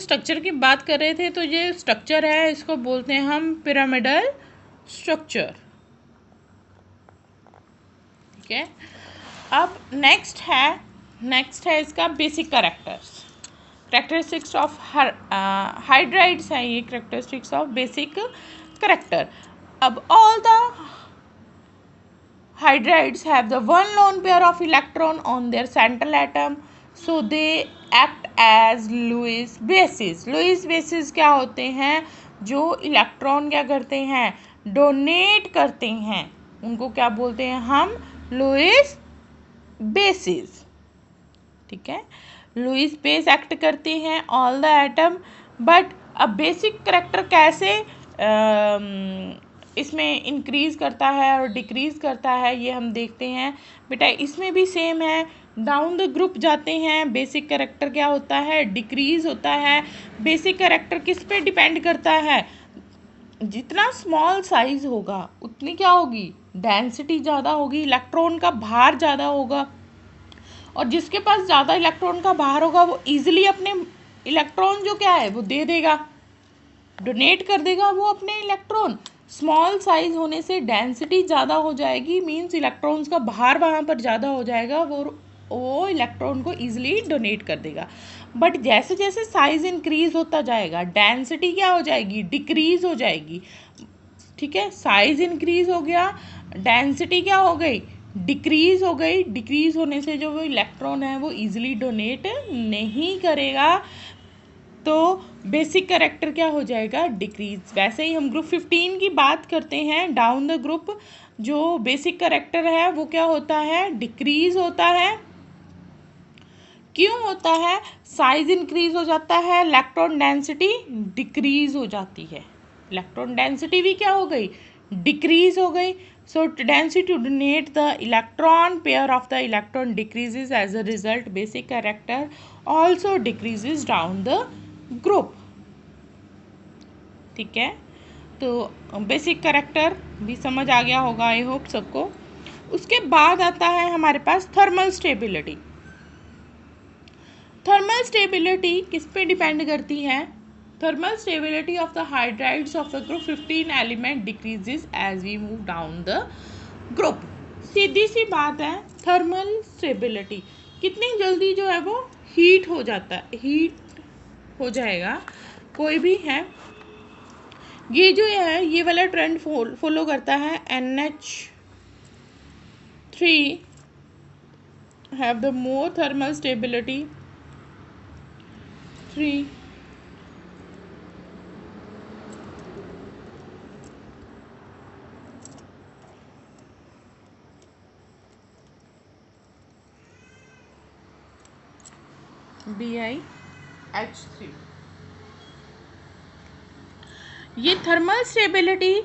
Structure की बात कर रहे थे, तो ये स्ट्रक्चर है, इसको बोलते हैं हम पिरामिडल स्ट्रक्चर। ठीक है, अब नेक्स्ट है इसका बेसिक करेक्टरिस्टिक्स ऑफ हाइड्राइड्स है ये, करेक्टरिस्टिक्स ऑफ बेसिक करेक्टर। अब all the hydrides have the one lone pair of electron on their central atom, so they act as Lewis bases. Lewis bases क्या होते हैं? जो electron क्या करते हैं? डोनेट करते हैं, उनको क्या बोलते हैं हम? Lewis bases. ठीक है, लुईस बेस एक्ट करते हैं ऑल द एटम। बट अब बेसिक करेक्टर कैसे इसमें इंक्रीज करता है और डिक्रीज करता है, ये हम देखते हैं। बेटा इसमें भी सेम है, डाउन द ग्रुप जाते हैं, बेसिक करेक्टर क्या होता है? डिक्रीज होता है। बेसिक करेक्टर किस पे डिपेंड करता है? जितना स्मॉल साइज होगा उतनी क्या होगी? डेंसिटी ज़्यादा होगी, इलेक्ट्रॉन का भार ज़्यादा होगा, और जिसके पास ज़्यादा इलेक्ट्रॉन का भार होगा वो ईजिली अपने इलेक्ट्रॉन जो क्या है वो दे देगा, डोनेट कर देगा वो अपने इलेक्ट्रॉन। स्मॉल साइज होने से डेंसिटी ज़्यादा हो जाएगी, मीन्स इलेक्ट्रॉन्स का भार वहाँ पर ज़्यादा हो जाएगा, वो इलेक्ट्रॉन को ईजिली डोनेट कर देगा। बट जैसे जैसे साइज इंक्रीज होता जाएगा, डेंसिटी क्या हो जाएगी? डिक्रीज हो जाएगी। ठीक है, साइज इंक्रीज हो गया, डेंसिटी क्या हो गई? डिक्रीज हो गई। डिक्रीज होने से जो वो इलेक्ट्रॉन है वो ईजिली डोनेट नहीं करेगा, तो बेसिक करेक्टर क्या हो जाएगा? डिक्रीज। वैसे ही हम ग्रुप 15 की बात करते हैं, डाउन द ग्रुप जो बेसिक करेक्टर है वो क्या होता है? डिक्रीज होता है। क्यों होता है? साइज इंक्रीज हो जाता है, इलेक्ट्रॉन डेंसिटी डिक्रीज हो जाती है। इलेक्ट्रॉन डेंसिटी भी क्या हो गई? डिक्रीज हो गई। So density to donate the electron pair of the electron decreases, as a result basic character also decreases down the group. ठीक है, तो बेसिक करेक्टर भी समझ आ गया होगा आई होप सबको। उसके बाद आता है हमारे पास थर्मल स्टेबिलिटी। थर्मल स्टेबिलिटी किस पे डिपेंड करती है? Thermal stability of the hydrides of the group 15 element decreases as we move down the group. सीधी सी बात है, थर्मल स्टेबिलिटी कितनी जल्दी जो है वो हीट हो जाता है, हीट हो जाएगा कोई भी है। ये जो है ये वाला ट्रेंड फॉलो करता है NH3 have the more thermal stability 3 BiH3। ये थर्मल स्टेबिलिटी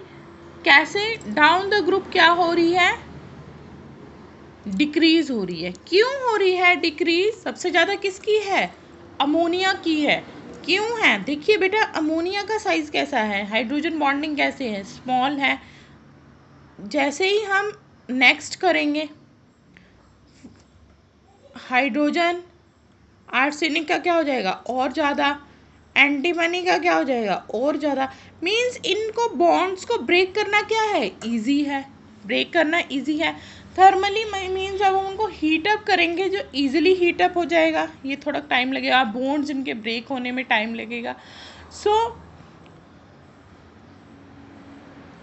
कैसे डाउन द ग्रुप क्या हो रही है? डिक्रीज हो रही है। क्यों हो रही है डिक्रीज? सबसे ज़्यादा किसकी है? अमोनिया की है। क्यों है? देखिए बेटा अमोनिया का साइज कैसा है, हाइड्रोजन बॉन्डिंग कैसे है? स्मॉल है। जैसे ही हम नेक्स्ट करेंगे हाइड्रोजन, आर्सेनिक का क्या हो जाएगा? और ज़्यादा। एंटीमनी का क्या हो जाएगा? और ज़्यादा। मीन्स इनको बॉन्ड्स को ब्रेक करना क्या है? ईजी है, ब्रेक करना ईजी है। थर्मली मीन्स अब हम उनको हीटअप करेंगे जो ईजिली हीटअप हो जाएगा, ये थोड़ा टाइम लगेगा, बॉन्ड्स इनके ब्रेक होने में टाइम लगेगा। सो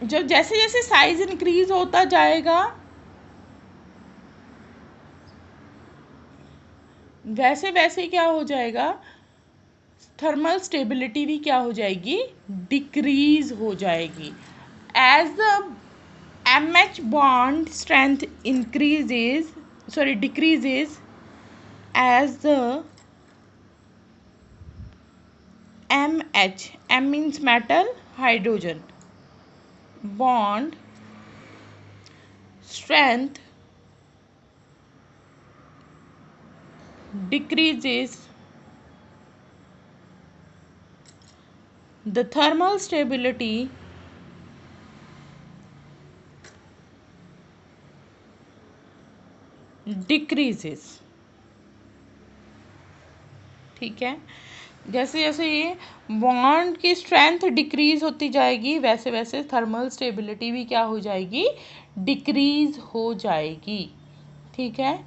जब जैसे जैसे साइज इंक्रीज होता जाएगा वैसे वैसे क्या हो जाएगा? थर्मल स्टेबिलिटी भी क्या हो जाएगी? डिक्रीज हो जाएगी। As the MH bond strength decreases, as the M means metal, hydrogen bond strength decreases, the thermal stability decreases। ठीक है, जैसे जैसे ये बॉन्ड की स्ट्रेंथ डिक्रीज होती जाएगी वैसे वैसे थर्मल स्टेबिलिटी भी क्या हो जाएगी, डिक्रीज हो जाएगी। ठीक है।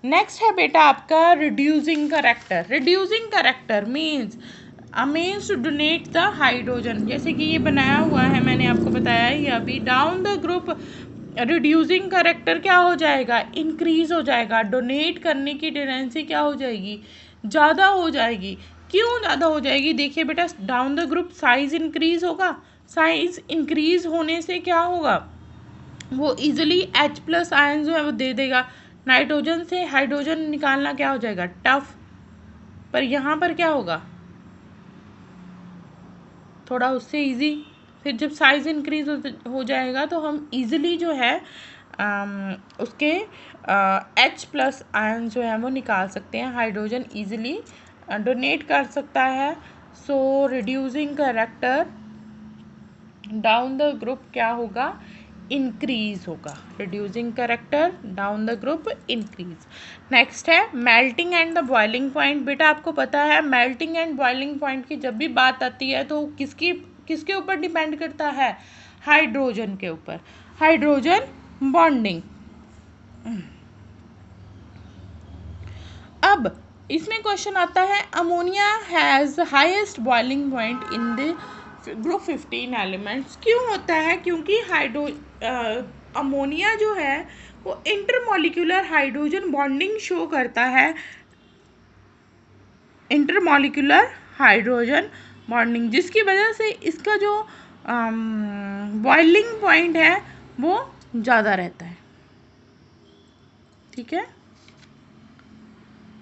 नेक्स्ट है बेटा आपका reducing character. Reducing character means to donate the hydrogen. जैसे कि ये बनाया हुआ है, मैंने आपको बताया ये अभी, down the group reducing character क्या हो जाएगा, इंक्रीज हो जाएगा। डोनेट करने की टेंडेंसी क्या हो जाएगी, ज़्यादा हो जाएगी। क्यों ज़्यादा हो जाएगी, देखिए बेटा, down the group size increase होगा। साइज इंक्रीज होने से क्या होगा, वो इजीली H+ आयन जो है वो दे देगा। नाइट्रोजन से हाइड्रोजन निकालना क्या हो जाएगा, टफ। पर यहाँ पर क्या होगा, थोड़ा उससे इजी। फिर जब साइज इंक्रीज हो जाएगा तो हम इजीली जो है उसके H+ आयन जो है वो निकाल सकते हैं। हाइड्रोजन इजीली डोनेट कर सकता है। So reducing character down the group क्या होगा, इंक्रीज होगा। Reducing character down the group increase. Next है melting and the boiling point. बेटा आपको पता है मेल्टिंग एंड बॉइलिंग पॉइंट की जब भी बात आती है तो किसके ऊपर डिपेंड करता है, हाइड्रोजन के ऊपर। Hydrogen bonding. अब इसमें क्वेश्चन आता है, ammonia has highest boiling point in the group 15 elements. क्यों होता है, क्योंकि अमोनिया जो है वो इंटरमॉलिक्यूलर हाइड्रोजन बॉन्डिंग शो करता है। इंटरमॉलिक्यूलर हाइड्रोजन बॉन्डिंग, जिसकी वजह से इसका जो बॉइलिंग पॉइंट है वो ज़्यादा रहता है। ठीक है।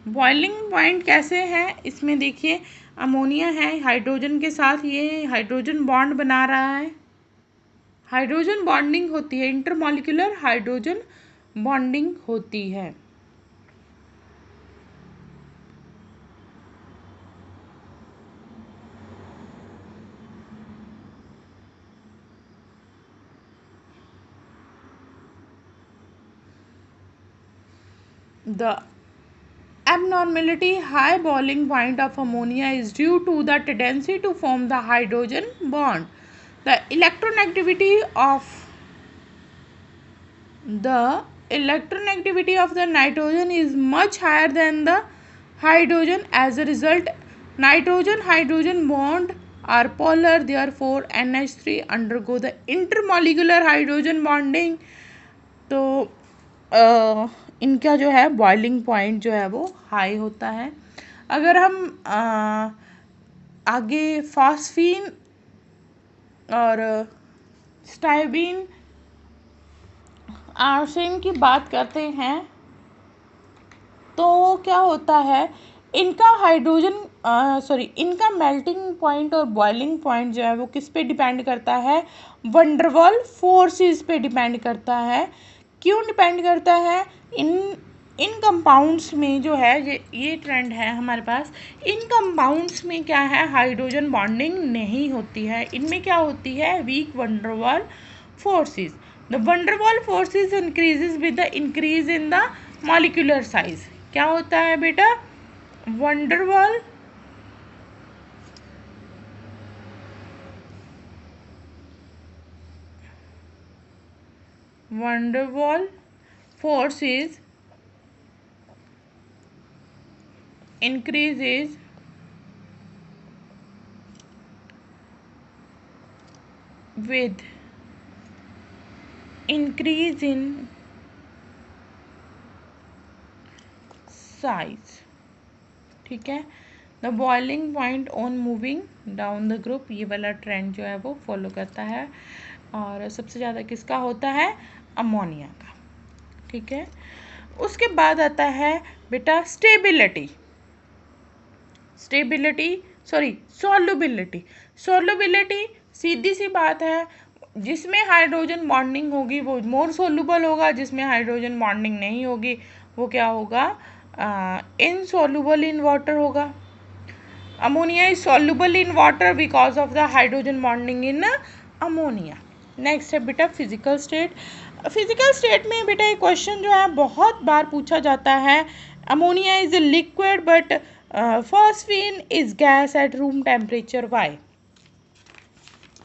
बॉइलिंग पॉइंट कैसे है, इसमें देखिए अमोनिया है, हाइड्रोजन के साथ ये हाइड्रोजन बॉन्ड बना रहा है, हाइड्रोजन बॉन्डिंग होती है, इंटरमॉलिक्यूलर हाइड्रोजन बॉन्डिंग होती है। The abnormality high boiling point of ammonia is due to the tendency to form the hydrogen bond. The electronegativity of the nitrogen is much higher than the hydrogen. As a result, nitrogen hydrogen bond are polar, therefore NH3 undergo the intermolecular hydrogen bonding. तो इनका जो है boiling point जो है वो high होता है। अगर हम आगे फॉस्फीन और स्टाइबीन आर्सेन की बात करते हैं तो क्या होता है, इनका इनका मेल्टिंग पॉइंट और बॉइलिंग पॉइंट जो है वो किस पे डिपेंड करता है, वंडरवॉल फोर्सेस पे डिपेंड करता है। क्यों डिपेंड करता है, इन कंपाउंड्स में जो है ये ट्रेंड है हमारे पास, इन कंपाउंड्स में क्या है, हाइड्रोजन बॉन्डिंग नहीं होती है। इनमें क्या होती है, weak van der Waals forces. The van der Waals forces increases with the increase in the molecular size. क्या होता है बेटा, van der Waals forces increases with increase in size। ठीक है। The boiling point on moving down the group, ये वाला ट्रेंड जो है वो फॉलो करता है और सबसे ज़्यादा किसका होता है, अमोनिया का। ठीक है। उसके बाद आता है बेटा सॉल्युबिलिटी। सीधी सी बात है, जिसमें हाइड्रोजन बॉन्डिंग होगी वो मोर सोल्यूबल होगा, जिसमें हाइड्रोजन बॉन्डिंग नहीं होगी वो क्या होगा, इनसॉल्युबल इन वाटर होगा। Ammonia is soluble in water because of the hydrogen bonding in ammonia. Next है बेटा फिजिकल स्टेट में बेटा ये क्वेश्चन जो है बहुत बार पूछा जाता है। Ammonia is a liquid but phosphine is gas at room temperature, why?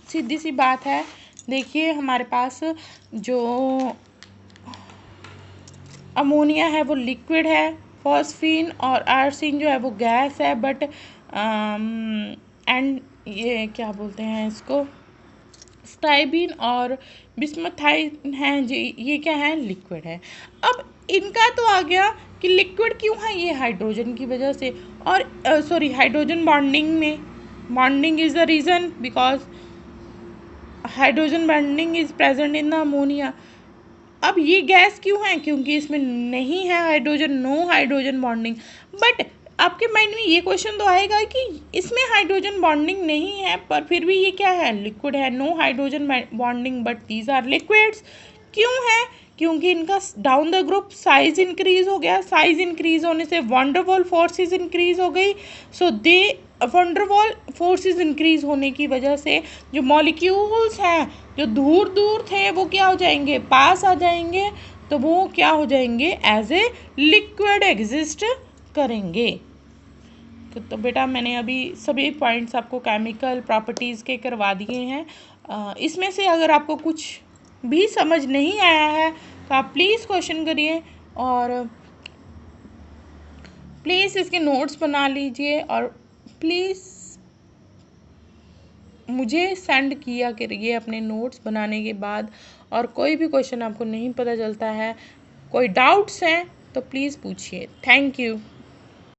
सीधी सी बात है, देखिए हमारे पास जो अमोनिया है वो लिक्विड है, फॉस्फीन और आर्सिन जो है वो गैस है, बट एंड ये क्या बोलते हैं इसको, स्टाइबिन और बिस्मथाइन है जी, ये क्या है, लिक्विड है। अब इनका तो आ गया कि लिक्विड क्यों है, ये हाइड्रोजन की वजह से, और सॉरी हाइड्रोजन बॉन्डिंग में, bonding is the reason because hydrogen bonding is present in the ammonia. अब ये गैस क्यों है, क्योंकि इसमें नहीं है hydrogen, no hydrogen bonding. But आपके माइंड में ये क्वेश्चन तो आएगा कि इसमें हाइड्रोजन बॉन्डिंग नहीं है पर फिर भी ये क्या है, लिक्विड है, no hydrogen bonding but these are liquids. क्यों है, क्योंकि इनका down the group size increase हो गया, साइज इंक्रीज होने से वॉन डर वाल फोर्सेज इंक्रीज हो गई, सो दे वॉन डर वाल फोर्सेज इंक्रीज होने की वजह से जो मॉलिक्यूल्स हैं जो दूर दूर थे वो क्या हो जाएंगे, पास आ जाएंगे, तो वो क्या हो जाएंगे, एज ए लिक्विड एग्जिस्ट करेंगे। तो बेटा मैंने अभी सभी पॉइंट्स आपको केमिकल प्रॉपर्टीज़ के करवा दिए हैं। इसमें से अगर आपको कुछ भी समझ नहीं आया है तो आप प्लीज़ क्वेश्चन करिए और प्लीज़ इसके नोट्स बना लीजिए और प्लीज़ मुझे सेंड किया करिए अपने नोट्स बनाने के बाद। और कोई भी क्वेश्चन आपको नहीं पता चलता है, कोई डाउट्स हैं तो प्लीज़ पूछिए। Thank you.